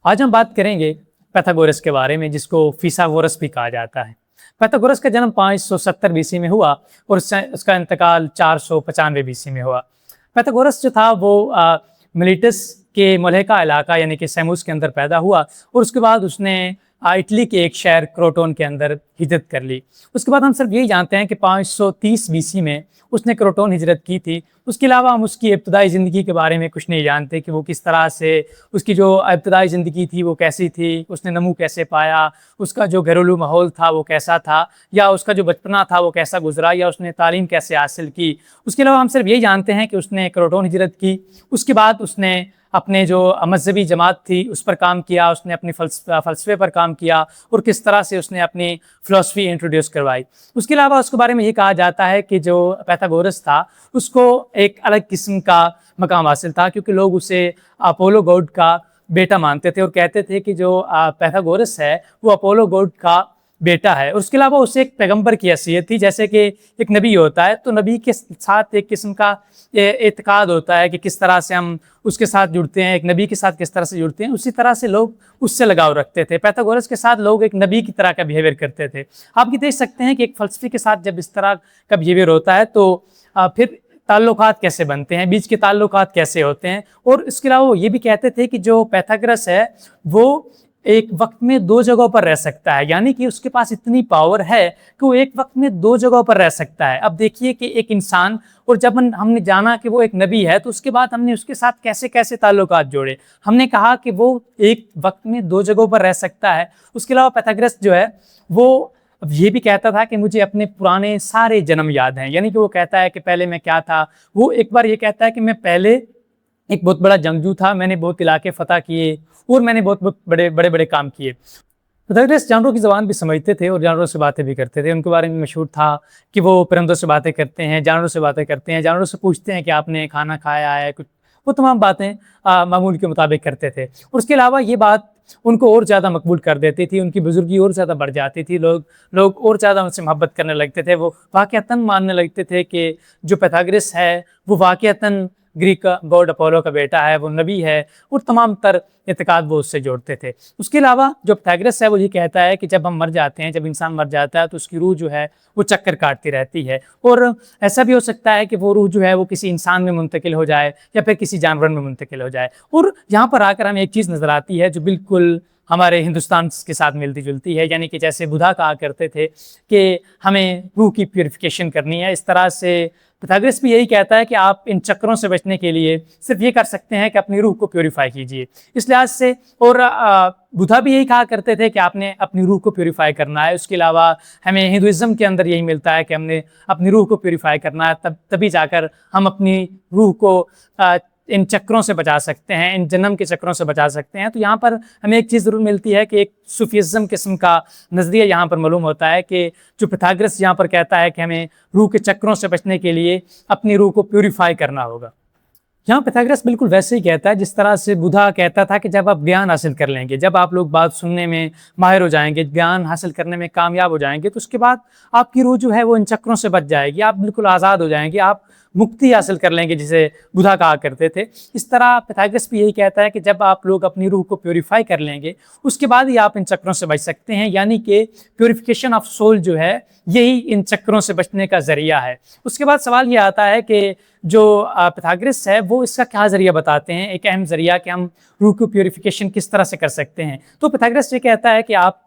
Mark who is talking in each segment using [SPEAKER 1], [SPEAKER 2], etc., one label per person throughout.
[SPEAKER 1] आज हम बात करेंगे पाइथागोरस के बारे में, जिसको फिसागोरस भी कहा जाता है। पाइथागोरस का जन्म 570 बीसी में हुआ और उसका इंतकाल 495 बीसी में हुआ। पाइथागोरस जो था वो मिलिटस के मलहका इलाका यानी कि सैमूस के अंदर पैदा हुआ और उसके बाद उसने इटली के एक शहर क्रोटोन के अंदर हिजरत कर ली। उसके बाद हम सिर्फ यही जानते हैं कि 530 बीसी में उसने क्रोटोन हिजरत की थी। उसके अलावा हम उसकी इब्तदाई ज़िंदगी के बारे में कुछ नहीं जानते कि वो किस तरह से, उसकी जो इब्तदाई ज़िंदगी थी वो कैसी थी, उसने नमू कैसे पाया, उसका जो घरेलू माहौल था वो कैसा था, या उसका जो बचपना था वो कैसा गुजरा, या उसने तालीम कैसे हासिल की। उसके अलावा हम सिर्फ यही जानते हैं कि उसने क्रोटोन हिजरत की। उसके बाद उसने अपने जो मजहबी जमात थी उस पर काम किया, उसने अपनी फ़लसफ़े पर काम किया और किस तरह से उसने अपनी फ़िलासफ़ी इंट्रोड्यूस करवाई। उसके अलावा उसके बारे में ये कहा जाता है कि जो पाइथागोरस था उसको एक अलग किस्म का मकाम हासिल था, क्योंकि लोग उसे अपोलो गॉड का बेटा मानते थे और कहते थे कि जो पाइथागोरस है वो अपोलो गॉड का बेटा है। और उसके अलावा उसे एक पैगंबर की हैसियत थी, जैसे कि एक नबी होता है तो नबी के साथ एक किस्म का एतकाद होता है कि किस तरह से हम उसके साथ जुड़ते हैं, एक नबी के साथ किस तरह से जुड़ते हैं, उसी तरह से लोग उससे लगाव रखते थे। पाइथागोरस के साथ लोग एक नबी की तरह का बिहेवियर करते थे। आप ये देख सकते हैं कि एक फ़लसफ़े के साथ जब इस तरह का बिहेवियर होता है तो फिर ताल्लुकात कैसे बनते हैं, बीच के ताल्लुकात कैसे होते हैं। और इसके अलावा वो ये भी कहते थे कि जो पाइथागोरस है वो एक वक्त में दो जगहों पर रह सकता है, यानी कि उसके पास इतनी पावर है कि वो एक वक्त में दो जगहों पर रह सकता है। अब देखिए कि एक इंसान, और जब हमने जाना कि वो एक नबी है तो उसके बाद हमने उसके साथ कैसे कैसे ताल्लुकात जोड़े। हमने कहा कि वो एक वक्त में दो जगहों पर रह सकता है। उसके अलावा पाइथागोरस जो है वो ये भी कहता था कि मुझे अपने पुराने सारे जन्म याद हैं, यानी कि वो कहता है कि पहले मैं क्या था। वो एक बार ये कहता है कि मैं पहले एक बहुत बड़ा जंगजू था, मैंने बहुत इलाके फतह किए और मैंने बहुत बड़े बड़े काम किए। पाइथागोरस जानवरों की ज़बान भी समझते थे और जानवरों से बातें भी करते थे। उनके बारे में मशहूर था कि वो परिंदों से बातें करते हैं, जानवरों से बातें करते हैं, जानवरों से पूछते हैं कि आपने खाना खाया है, कुछ वो तमाम बातें मामूल के मुताबिक करते थे। और उसके अलावा ये बात उनको और ज़्यादा मकबूल कर देती थी, उनकी बुजुर्गी और ज़्यादा बढ़ जाती थी, लोग और ज़्यादा उनसे मोहब्बत करने लगते थे। वो वाक़अतन मानने लगते थे कि जो पाइथागोरस है वो वाक़अतन ग्रीक का गॉड अपोलो का बेटा है, वो नबी है, और तमाम तर एतकाद वो उससे जोड़ते थे। उसके अलावा जो पाइथागोरस है वो ये कहता है कि जब हम मर जाते हैं, जब इंसान मर जाता है तो उसकी रूह जो है वो चक्कर काटती रहती है, और ऐसा भी हो सकता है कि वो रूह जो है वो किसी इंसान में मुंतकिल हो जाए या फिर किसी जानवर में मुंतकिल हो जाए। और यहाँ पर आकर हमें एक चीज़ नज़र आती है जो बिल्कुल हमारे हिंदुस्तान के साथ मिलती जुलती है, यानी कि जैसे बुद्धा कहा करते थे कि हमें रूह की प्यूरिफिकेशन करनी है, इस तरह से पाइथागोरस भी यही कहता है कि आप इन चक्रों से बचने के लिए सिर्फ ये कर सकते हैं कि अपनी रूह को प्योरीफाई कीजिए। इस लिहाज से, और बुद्धा भी यही कहा करते थे कि आपने अपनी रूह को प्योरीफाई करना है। उसके अलावा हमें हिंदुइज़्म के अंदर यही मिलता है कि हमने अपनी रूह को प्योरीफाई करना है, तभी जाकर हम अपनी रूह को इन चक्रों से बचा सकते हैं, इन जन्म के चक्रों से बचा सकते हैं। तो यहाँ पर हमें एक चीज़ ज़रूर मिलती है कि एक सूफिज़्म किस्म का नज़रिया यहाँ पर मालूम होता है कि जो पाइथागोरस यहाँ पर कहता है कि हमें रूह के चक्रों से बचने के लिए अपनी रूह को प्यूरीफाई करना होगा। यहाँ पाइथागोरस बिल्कुल वैसे ही कहता है जिस तरह से बुद्धा कहता था कि जब आप ज्ञान हासिल कर लेंगे, जब आप लोग बात सुनने में माहिर हो जाएंगे, ज्ञान हासिल करने में कामयाब हो जाएंगे, तो उसके बाद आपकी रूह जो है वो इन चक्रों से बच जाएगी, आप बिल्कुल आज़ाद हो जाएंगे, आप मुक्ति हासिल कर लेंगे, जिसे बुद्धा कहा करते थे। इस तरह पाइथागोरस भी यही कहता है कि जब आप लोग अपनी रूह को प्योरीफाई कर लेंगे उसके बाद ही आप इन चक्रों से बच सकते हैं, यानी कि प्योरीफिकेशन ऑफ सोल जो है यही इन चक्रों से बचने का ज़रिया है। उसके बाद सवाल ये आता है कि जो पाइथागोरस है वो इसका क्या ज़रिया बताते हैं, एक अहम ज़रिया कि हम रूह की प्योरीफिकेशन किस तरह से कर सकते हैं। तो पाइथागोरस ये कहता है कि आप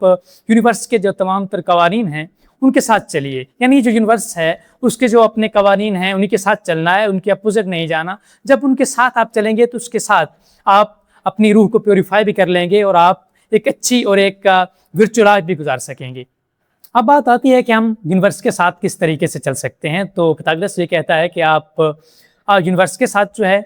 [SPEAKER 1] यूनिवर्स के जो तमाम तर कवानीन हैं उनके साथ चलिए, यानी जो यूनिवर्स है उसके जो अपने कवानीन हैं उन्हीं के साथ चलना है, उनके अपोजिट नहीं जाना। जब उनके साथ आप चलेंगे तो उसके साथ आप अपनी रूह को प्योरीफाई भी कर लेंगे और आप एक अच्छी और एक विर्चुअल लाइफ भी गुजार सकेंगे। अब बात आती है कि हम यूनिवर्स के साथ किस तरीके से चल सकते हैं। तो पाइथागोरस ये कहता है कि आप यूनिवर्स के साथ जो है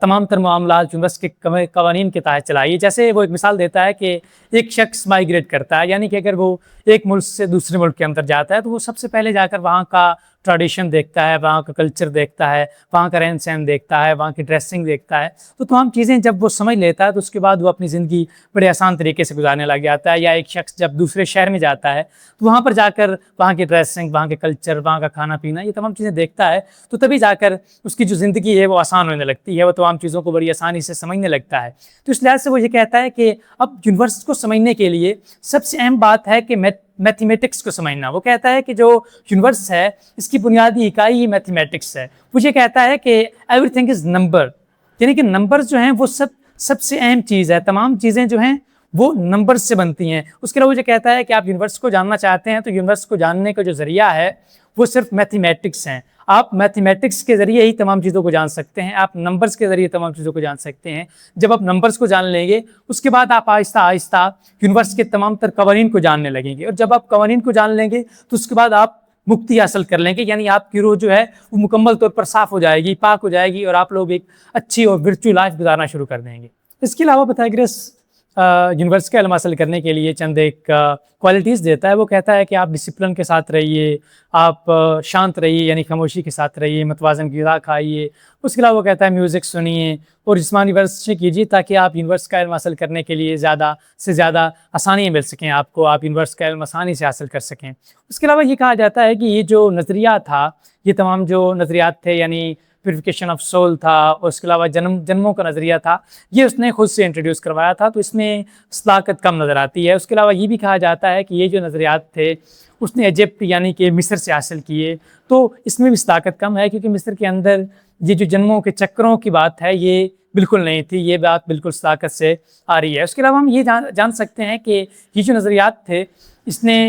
[SPEAKER 1] तमाम तर मामलात यूनिवर्स के कवानीन के तहत चलाइए। जैसे वो एक मिसाल देता है कि एक शख्स माइग्रेट करता है, यानी कि अगर वो एक मुल्क से दूसरे मुल्क के अंदर जाता है तो वो सबसे पहले जाकर वहाँ का ट्रेडिशन देखता है, वहाँ का कल्चर देखता है, वहाँ का रहन सहन देखता है, वहाँ की ड्रेसिंग देखता है। तो तमाम चीज़ें जब वो समझ लेता है तो उसके बाद वो अपनी ज़िंदगी बड़े आसान तरीके से गुजारने लग जाता है। या एक शख्स जब दूसरे शहर में जाता है तो वहाँ पर जाकर वहाँ की ड्रेसिंग, वहाँ के कल्चर, वहाँ का खाना पीना, ये तमाम चीज़ें देखता है तो तभी जाकर उसकी जो ज़िंदगी है वो आसान होने लगती है, वो तमाम चीज़ों को बड़ी आसानी से समझने लगता है। तो इस लिहाज से वो ये कहता है कि अब यूनिवर्स को समझने के लिए सबसे अहम बात है कि मैथमेटिक्स को समझना। वो कहता है कि जो यूनिवर्स है इसकी बुनियादी इकाई ही मैथमेटिक्स है। वो ये कहता है कि एवरीथिंग इज़ नंबर, यानी कि नंबर्स जो हैं वो सबसे अहम चीज़ है। तमाम चीज़ें जो हैं वो नंबर्स से बनती हैं। उसके अलावा वो कहता है कि आप यूनिवर्स को जानना चाहते हैं तो यूनिवर्स को जानने का जो ज़रिया है वो सिर्फ मैथमेटिक्स हैं। आप मैथमेटिक्स के ज़रिए ही तमाम चीज़ों को जान सकते हैं, आप नंबर्स के ज़रिए तमाम चीज़ों को जान सकते हैं। जब आप नंबर्स को जान लेंगे उसके बाद आप आहिस्ता आहिस्ता यूनिवर्स के तमाम तर कवानीन को जानने लगेंगे, और जब आप कवानीन को जान लेंगे तो उसके बाद आप मुक्ति हासिल कर लेंगे, यानी आपकी रूह जो है वो मुकम्मल तौर पर साफ़ हो जाएगी, पाक हो जाएगी, और आप लोग एक अच्छी और वर्चुअल लाइफ गुजारना शुरू कर देंगे। इसके अलावा पाइथागोरस यूनिवर्स का इल्म हासिल करने के लिए चंद एक क्वालिटीज़ देता है। वो कहता है कि आप डिसिप्लिन के साथ रहिए, आप शांत रहिए यानी खामोशी के साथ रहिए, मतवाज़न ग़िज़ा खाइए। उसके अलावा वो कहता है म्यूज़िक सुनिए और जिस्मानी वर्जिश कीजिए ताकि आप यूनिवर्स का इल्म हासिल करने के लिए ज़्यादा से ज़्यादा आसानियाँ मिल सकें आपको, आप यूनिवर्स का इल्म आसानी से हासिल कर सकें। उसके अलावा ये कहा जाता है कि ये जो नज़रिया था, ये तमाम जो नज़रियात थे यानी प्यूरिफिकेशन ऑफ सोल था, उसके अलावा जन्मों का नज़रिया था, ये उसने खुद से इंट्रोड्यूस करवाया था, तो इसमें सदाकत कम नज़र आती है। उसके अलावा ये भी कहा जाता है कि ये जो नज़रियात थे उसने इजिप्ट यानी कि मिस्र से हासिल किए, तो इसमें भी सदाकत कम है क्योंकि मिस्र के अंदर ये जो जन्मों के चक्रों की बात है ये बिल्कुल नहीं थी, ये बात बिल्कुल सदाकत से आ रही है। उसके अलावा हम ये जान सकते हैं कि ये जो नज़रियात थे इसने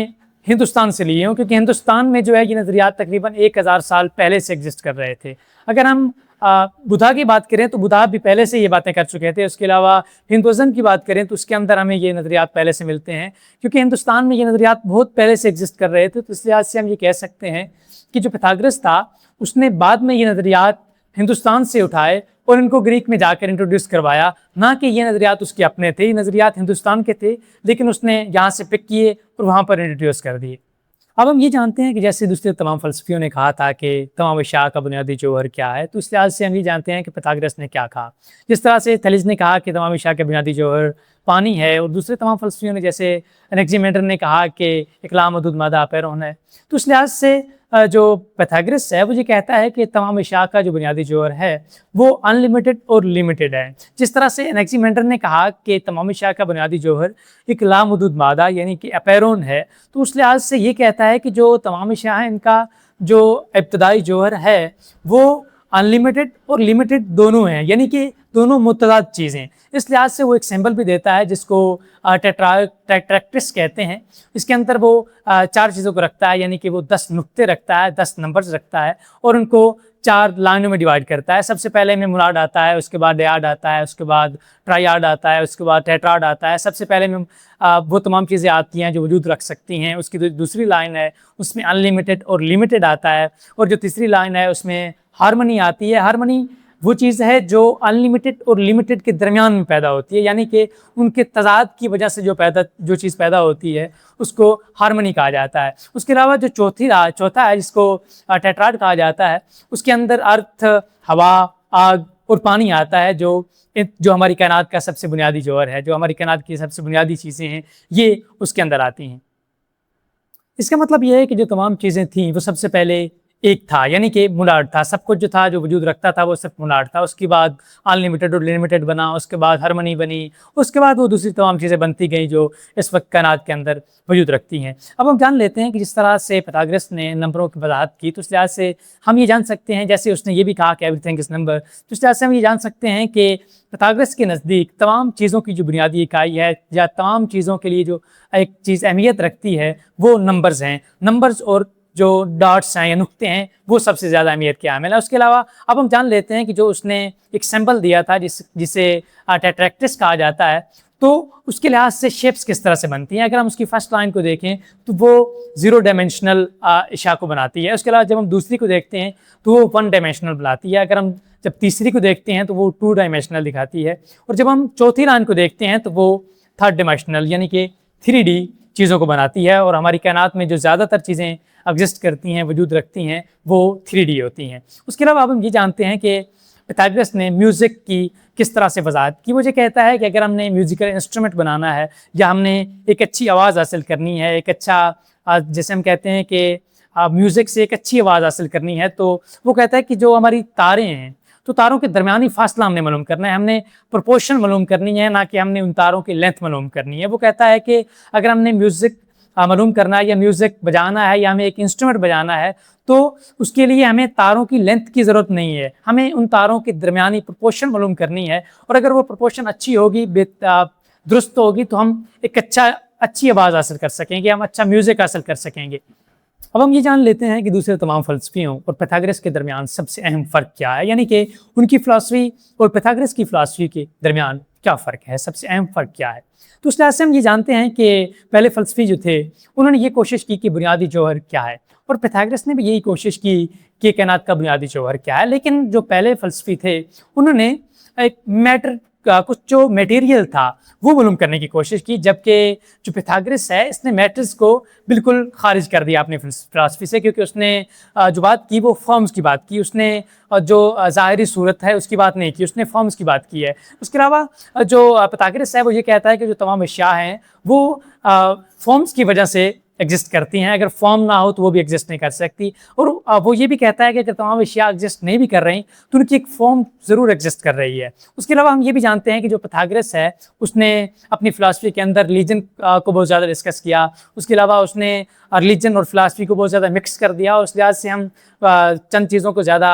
[SPEAKER 1] हिंदुस्तान से लिए हों, क्योंकि हिंदुस्तान में जो है ये नज़रियात तकरीबन 1000 साल पहले से एग्जिस्ट कर रहे थे। अगर हम बुद्धा की बात करें तो बुद्धा भी पहले से ये बातें कर चुके थे। उसके अलावा हिंदुज़म की बात करें तो उसके अंदर हमें ये नज़रियात पहले से मिलते हैं, क्योंकि हिंदुस्तान में ये नज़रियात बहुत पहले से एग्जिस्ट कर रहे थे। तो इस लिहाज से हम ये कह सकते हैं कि जो पाइथागोरस था उसने बाद में ये नज़रियात हिंदुस्तान से उठाए और इनको ग्रीक में जाकर इंट्रोड्यूस करवाया, ना कि ये नज़रियात उसके अपने थे। ये नज़रियात हिंदुस्तान के थे लेकिन उसने यहाँ से पिक किए और वहाँ पर इंट्रोड्यूस कर दिए। अब हम ये जानते हैं कि जैसे दूसरे तमाम फ़लसफ़ियों ने कहा था कि तमाम अशिया का बुनियादी जौहर क्या है, तो इस लिहाज से हम ये जानते हैं कि पाइथागोरस ने क्या कहा। जिस तरह से थैलिस ने कहा कि तमाम अशिया का बुनियादी जौहर पानी है, और दूसरे तमाम फ़लसफ़ियों ने जैसे एनेक्सीमेंडर ने कहा कि एक लामहदूद मादा अपेरोन है। तो इस लिहाज से जो पाइथागोरस है वो ये कहता है कि तमाम अशिया का जो बुनियादी जौहर है वो अनलिमिटेड और लिमिटेड है। जिस तरह से एनेक्सीमेंडर ने कहा कि तमाम अशिया का बुनियादी जौहर एक लामहदूद मादा यानी कि अपेरोन है, तो उस लिहाज से ये कहता है कि जो तमाम अशिया है इनका जो इब्तदाई जौहर है वो अनलिमिटेड और लिमिटेड दोनों हैं, यानी कि दोनों मुतदाद चीज़ें। इस लिहाज से वो एक सिंबल भी देता है जिसको टेट्रैक्टिस कहते हैं। इसके अंदर वो 4 चीज़ों को रखता है, यानी कि वो 10 नुक्ते रखता है, 10 नंबर्स रखता है और उनको 4 लाइनों में डिवाइड करता है। सबसे पहले में मुराद आता है, उसके बाद डयाड आता है, उसके बाद ट्रायाड आता है, उसके बाद टेट्राड आता है। सबसे पहले में वो तमाम चीज़ें आती हैं जो वजूद रख सकती हैं। उसकी दूसरी लाइन है उसमें अनलिमिटेड और लिमिटेड आता है, और जो तीसरी लाइन है उसमें हार्मनी आती है। हार्मनी वो चीज़ है जो अनलिमिटेड और लिमिटेड के दरमियान में पैदा होती है, यानी कि उनके तज़ाद की वजह से जो चीज़ पैदा होती है उसको हार्मनी कहा जाता है। उसके अलावा जो चौथा है जिसको टेट्राड कहा जाता है, उसके अंदर अर्थ, हवा, आग और पानी आता है, जो हमारी कायनात का सबसे बुनियादी जौहर है, जो हमारी कायनात की सबसे बुनियादी चीज़ें हैं ये उसके अंदर आती हैं। इसका मतलब ये है कि जो तमाम चीज़ें थीं वो सबसे पहले एक था, यानी कि मुलाड था। सब कुछ जो था जो वजूद रखता था वो सिर्फ मुलाड था। उसके बाद अनलिमिटेड और लिमिटेड बना, उसके बाद हार्मनी बनी, उसके बाद वो दूसरी तमाम चीज़ें बनती गई जो इस वक्त कायनात के अंदर वजूद रखती हैं। अब हम जान लेते हैं कि जिस तरह से पाइथागोरस ने नंबरों की वजाहत की, तो उस लिहाज से हम ये जान सकते हैं, जैसे उसने ये भी कहा कि एवरीथिंग इज़ नंबर, तो इस लिहाज से हम ये जान सकते हैं कि पाइथागोरस के नज़दीक तमाम चीज़ों की जो बुनियादी इकाई है या तमाम चीज़ों के लिए जो एक चीज़ अहमियत रखती है वो नंबर्स हैं। नंबर्स और जो डॉट्स हैं या नुक्ते हैं वो सबसे ज़्यादा अहमियत के हामिल है। उसके अलावा अब हम जान लेते हैं कि जो उसने एक सिंबल दिया था जिसे टेट्रैक्टिस कहा जाता है, तो उसके लिहाज से शेप्स किस तरह से बनती हैं। अगर हम उसकी फर्स्ट लाइन को देखें तो वो 0 डायमेंशनल इशा को बनाती है। उसके अलावा जब हम दूसरी को देखते हैं तो वो 1 डायमेंशनल बनाती है। अगर हम जब तीसरी को देखते हैं तो वो 2 डायमेंशनल दिखाती है, और जब हम चौथी लाइन को देखते हैं तो वो 3rd डायमेंशनल यानी कि 3D चीज़ों को बनाती है। और हमारी कायनात में जो ज़्यादातर चीज़ें एग्जिस्ट करती हैं, वजूद रखती हैं, वो 3D होती हैं। उसके अलावा अब हम ये जानते हैं कि पाइथागोरस ने म्यूज़िक की किस तरह से वजाहत की। वो ये कहता है कि अगर हमने म्यूज़िकल इंस्ट्रूमेंट बनाना है या हमने एक अच्छी आवाज़ हासिल करनी है, एक अच्छा जैसे हम कहते हैं कि म्यूज़िक से एक अच्छी आवाज़ हासिल करनी है, तो वो कहता है कि जो हमारी तारें हैं, तो तारों के दरमियानी फासला हमने मालूम करना है, हमने प्रोपोर्शन मालूम करनी है, ना कि हमने उन तारों की लेंथ मालूम करनी है। वो कहता है कि अगर हमने म्यूज़िक मालूम करना है या म्यूज़िक बजाना है या हमें एक इंस्ट्रूमेंट बजाना है, तो उसके लिए हमें तारों की लेंथ की ज़रूरत नहीं है, हमें उन तारों के दरमियानी प्रोपोर्शन मालूम करनी है। और अगर वो प्रोपोर्शन अच्छी होगी, दुरुस्त होगी, तो हम एक अच्छी आवाज़ हासिल कर सकेंगे, हम अच्छा म्यूज़िक हासिल कर सकेंगे। अब हम ये जान लेते हैं कि दूसरे तमाम फ़लसफ़ियों और पाइथागोरस के दरमियान सबसे अहम फ़र्क क्या है, यानी कि उनकी फ़िलासफ़ी और पाइथागोरस की फ़िलासफ़ी के दरमियान क्या फ़र्क है, सबसे अहम फ़र्क क्या है। तो उस लिहाज से हम ये जानते हैं कि पहले फ़लसफ़ी जो थे, उन्होंने ये कोशिश की कि बुनियादी जौहर क्या है, और पाइथागोरस ने भी यही कोशिश की कि कायनात का बुनियादी जौहर क्या है। लेकिन जो पहले फ़लसफ़ी थे, उन्होंने एक मैटर का कुछ जो मटेरियल था वो मालूम करने की कोशिश की, जबकि जो पाइथागोरस है इसने मैटर्स को बिल्कुल खारिज कर दिया अपनी फिलासफी से, क्योंकि उसने जो बात की वो फॉर्म्स की बात की, उसने जो ज़ाहिरी सूरत है उसकी बात नहीं की, उसने फॉर्म्स की बात की है। उसके अलावा जो पाइथागोरस है वो ये कहता है कि जो तमाम अशिया हैं वो फॉर्म्स की वजह से एग्जिस्ट करती हैं, अगर फॉर्म ना हो तो वो भी एग्जिस्ट नहीं कर सकती। और वो ये भी कहता है कि अगर तमाम अशिया एग्जिस्ट नहीं भी कर रही तो उनकी एक फॉर्म ज़रूर एग्जिस्ट कर रही है। उसके अलावा हम ये भी जानते हैं कि जो पाइथागोरस है उसने अपनी फ़िलासफ़ी के अंदर रिलीजन को बहुत ज़्यादा डिस्कस किया। उसके अलावा उसने रिलीजन और फ़िलासफ़ी को बहुत ज़्यादा मिक्स कर दिया। उस लिहाज से हम चंद चीज़ों को ज़्यादा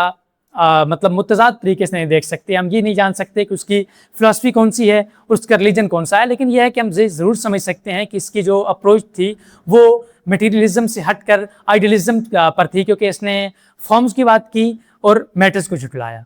[SPEAKER 1] मतलब मुतज़ाद तरीके से नहीं देख सकते। हम ये नहीं जान सकते कि उसकी फ़िलासफ़ी कौन सी है और उसका रिलीजन कौन सा है, लेकिन यह है कि हम ज़रूर समझ सकते हैं कि इसकी जो अप्रोच थी वो मटीरियलिज्म से हटकर आइडियलिज्म पर थी, क्योंकि इसने फॉर्म्स की बात की और मैटर्स को झुटलाया।